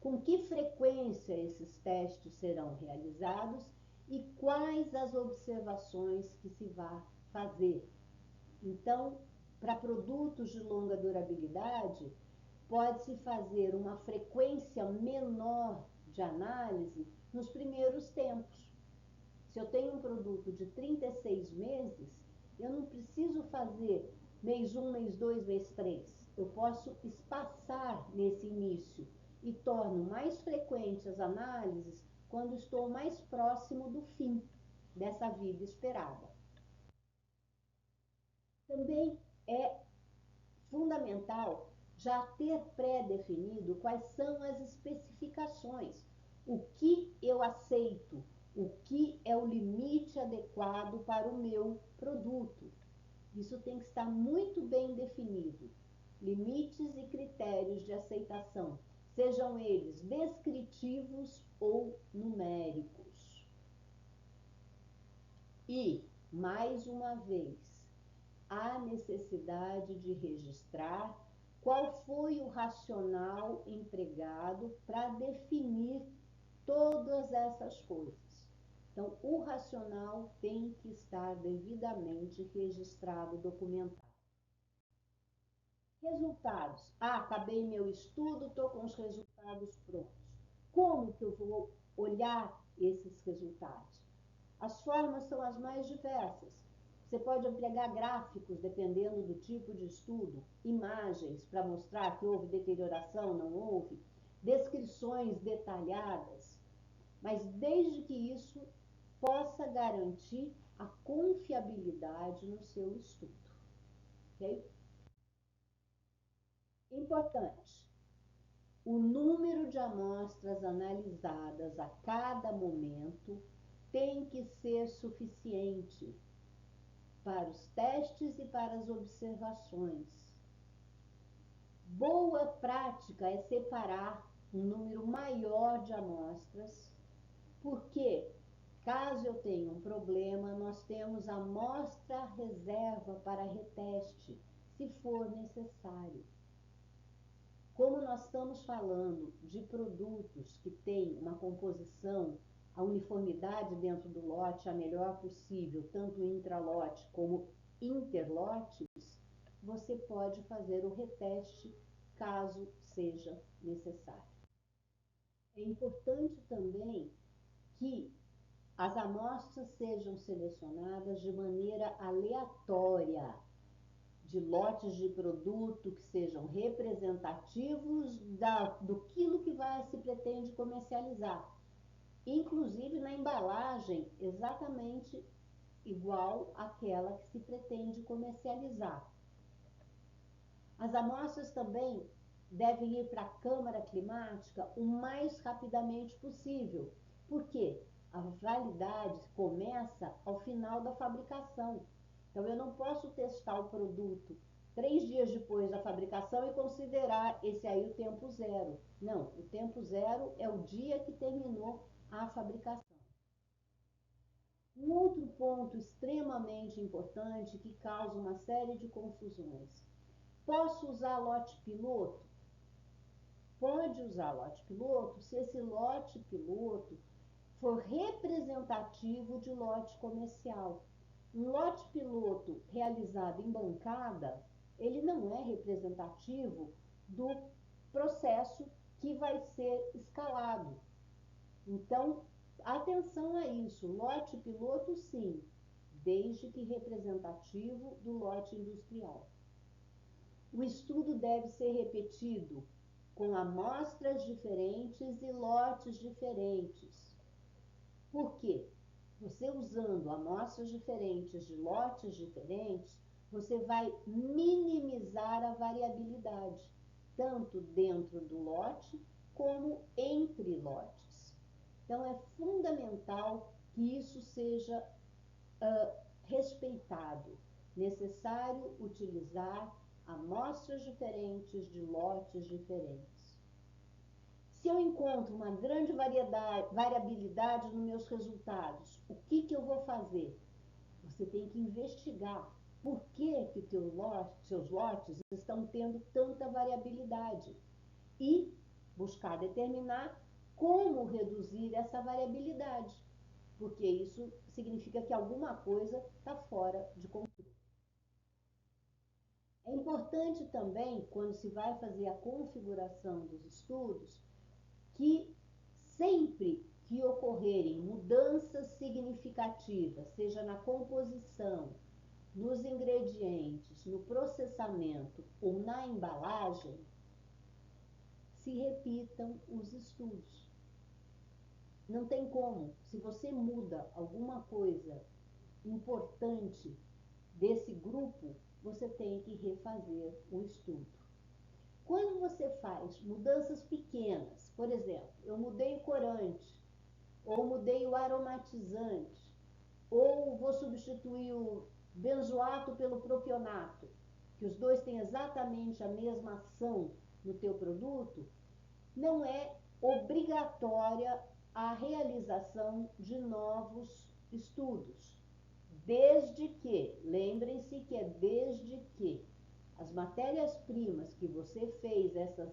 com que frequência esses testes serão realizados e quais as observações que se vai fazer. Então, para produtos de longa durabilidade, pode-se fazer uma frequência menor de análise nos primeiros tempos. Se eu tenho um produto de 36 meses, eu não preciso fazer mês 1, mês 2, mês 3. Eu posso espaçar nesse início e torno mais frequentes as análises quando estou mais próximo do fim dessa vida esperada. Também é fundamental já ter pré-definido quais são as especificações, o que eu aceito, o que é o limite adequado para o meu produto. Isso tem que estar muito bem definido. Limites e critérios de aceitação, sejam eles descritivos ou numéricos. E, mais uma vez, há necessidade de registrar qual foi o racional empregado para definir todas essas coisas. Então, o racional tem que estar devidamente registrado, documentado. Resultados. Acabei meu estudo, estou com os resultados prontos. Como que eu vou olhar esses resultados? As formas são as mais diversas. Você pode empregar gráficos, dependendo do tipo de estudo, imagens para mostrar que houve deterioração, não houve, descrições detalhadas, mas desde que isso possa garantir a confiabilidade no seu estudo. Ok? Importante. O número de amostras analisadas a cada momento tem que ser suficiente para os testes e para as observações. Boa prática é separar um número maior de amostras, porque, caso eu tenha um problema, nós temos amostra reserva para reteste, se for necessário. Como nós estamos falando de produtos que têm uma composição, a uniformidade dentro do lote a melhor possível, tanto intralote como interlotes, você pode fazer o reteste caso seja necessário. É importante também que as amostras sejam selecionadas de maneira aleatória, de lotes de produto que sejam representativos do que se pretende comercializar. Inclusive na embalagem exatamente igual àquela que se pretende comercializar. As amostras também devem ir para a câmara climática o mais rapidamente possível. Por quê? A validade começa ao final da fabricação. Então, eu não posso testar o produto 3 dias depois da fabricação e considerar esse aí o tempo zero. Não, o tempo zero é o dia que terminou a fabricação. Um outro ponto extremamente importante que causa uma série de confusões. Posso usar lote piloto? Pode usar lote piloto se esse lote piloto for representativo de lote comercial. Um lote piloto realizado em bancada, ele não é representativo do processo que vai ser escalado. Então, atenção a isso. Lote piloto, sim, desde que representativo do lote industrial. O estudo deve ser repetido com amostras diferentes e lotes diferentes. Por quê? Você usando amostras diferentes de lotes diferentes, você vai minimizar a variabilidade, tanto dentro do lote como entre lotes. Então, é fundamental que isso seja respeitado. Necessário utilizar amostras diferentes de lotes diferentes. Se eu encontro uma grande variabilidade nos meus resultados, o que eu vou fazer? Você tem que investigar por que seus lotes estão tendo tanta variabilidade e buscar determinar como reduzir essa variabilidade, porque isso significa que alguma coisa está fora de controle. É importante também, quando se vai fazer a configuração dos estudos, que sempre que ocorrerem mudanças significativas, seja na composição, nos ingredientes, no processamento ou na embalagem, se repitam os estudos. Não tem como. Se você muda alguma coisa importante desse grupo, você tem que refazer o estudo. Quando você faz mudanças pequenas, por exemplo, eu mudei o corante, ou mudei o aromatizante, ou vou substituir o benzoato pelo propionato, que os dois têm exatamente a mesma ação no teu produto, não é obrigatória a realização de novos estudos. Desde que, lembrem-se que é desde que as matérias-primas que você fez, essas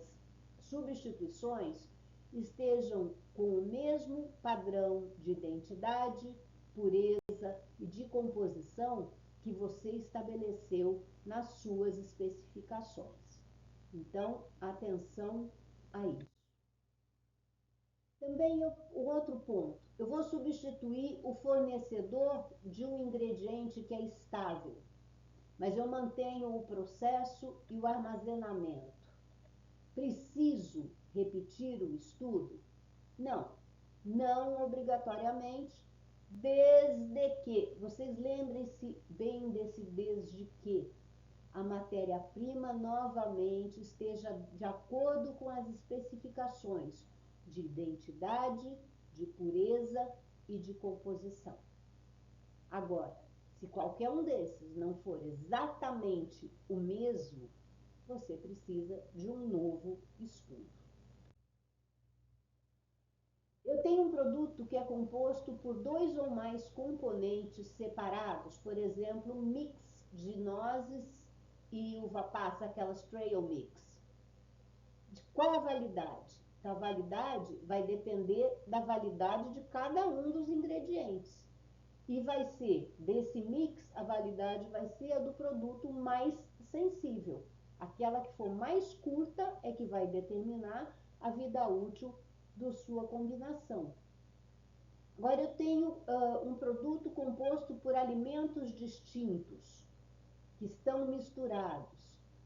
substituições, estejam com o mesmo padrão de identidade, pureza e de composição que você estabeleceu nas suas especificações. Então, atenção a isso. Também o outro ponto, eu vou substituir o fornecedor de um ingrediente que é estável, mas eu mantenho o processo e o armazenamento. Preciso repetir o estudo? Não, não obrigatoriamente, desde que, vocês lembrem-se bem desse desde que, a matéria-prima novamente esteja de acordo com as especificações de identidade, de pureza e de composição. Agora, se qualquer um desses não for exatamente o mesmo, você precisa de um novo estudo. Eu tenho um produto que é composto por 2 ou mais componentes separados, por exemplo, um mix de nozes e uva passa, aquelas trail mix. De qual a validade? A validade vai depender da validade de cada um dos ingredientes. E vai ser, desse mix, a validade vai ser a do produto mais sensível. Aquela que for mais curta é que vai determinar a vida útil da sua combinação. Agora, eu tenho um produto composto por alimentos distintos, que estão misturados,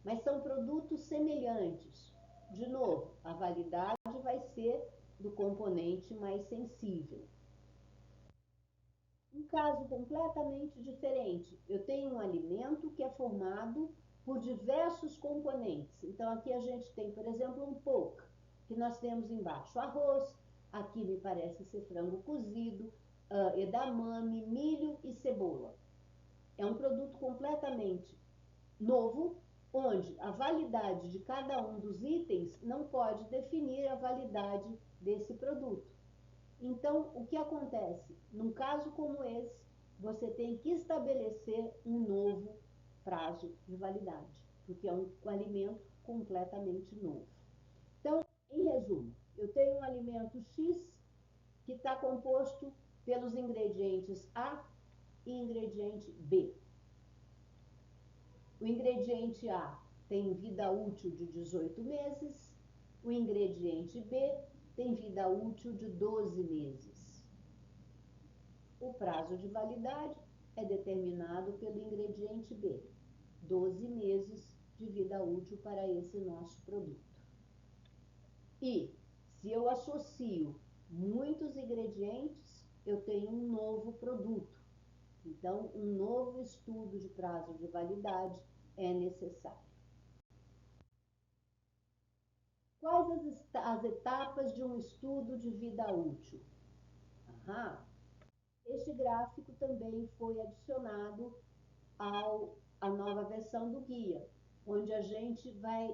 mas são produtos semelhantes. De novo, a validade vai ser do componente mais sensível. Um caso completamente diferente. Eu tenho um alimento que é formado por diversos componentes. Então, aqui a gente tem, por exemplo, um poke, que nós temos embaixo arroz, aqui me parece ser frango cozido, edamame, milho e cebola. É um produto completamente novo, onde a validade de cada um dos itens não pode definir a validade desse produto. Então, o que acontece? Num caso como esse, você tem que estabelecer um novo prazo de validade, porque é um alimento completamente novo. Então, em resumo, eu tenho um alimento X que está composto pelos ingredientes A e ingrediente B. O ingrediente A tem vida útil de 18 meses, o ingrediente B tem vida útil de 12 meses. O prazo de validade é determinado pelo ingrediente B, 12 meses de vida útil para esse nosso produto. E se eu associo muitos ingredientes, eu tenho um novo produto. Então, um novo estudo de prazo de validade é necessário. Quais as etapas de um estudo de vida útil? Este gráfico também foi adicionado à nova versão do guia, onde a gente vai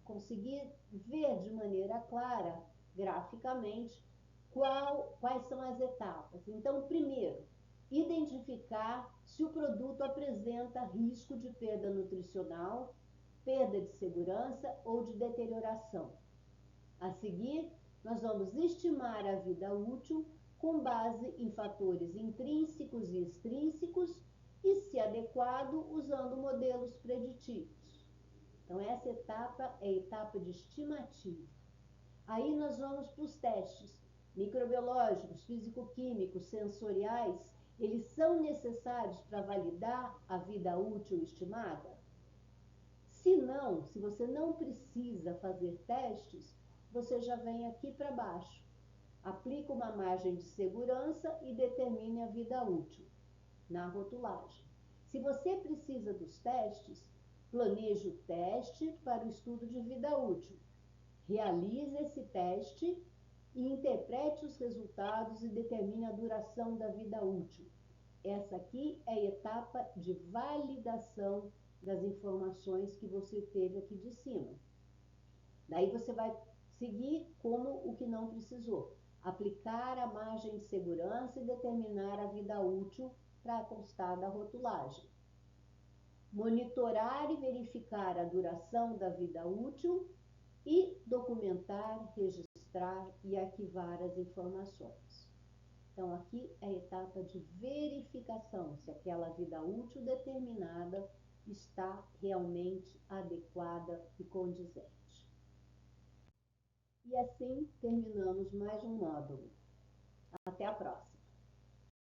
conseguir ver de maneira clara, graficamente, quais são as etapas. Então, primeiro, identificar se o produto apresenta risco de perda nutricional, perda de segurança ou de deterioração. A seguir, nós vamos estimar a vida útil com base em fatores intrínsecos e extrínsecos e, se adequado, usando modelos preditivos. Então, essa etapa é a etapa de estimativa. Aí nós vamos para os testes microbiológicos, físico-químicos, sensoriais. Eles são necessários para validar a vida útil estimada? Se não, se você não precisa fazer testes, você já vem aqui para baixo. Aplica uma margem de segurança e determine a vida útil na rotulagem. Se você precisa dos testes, Planeje o teste para o estudo de vida útil. Realize esse teste e interprete os resultados e determine a duração da vida útil. Essa aqui é a etapa de validação das informações que você teve aqui de cima. Daí você vai seguir como o que não precisou. Aplicar a margem de segurança e determinar a vida útil para constar da rotulagem. Monitorar e verificar a duração da vida útil e documentar, registrar e arquivar as informações. Então, aqui é a etapa de verificação se aquela vida útil determinada está realmente adequada e condizente. E assim terminamos mais um módulo. Até a próxima!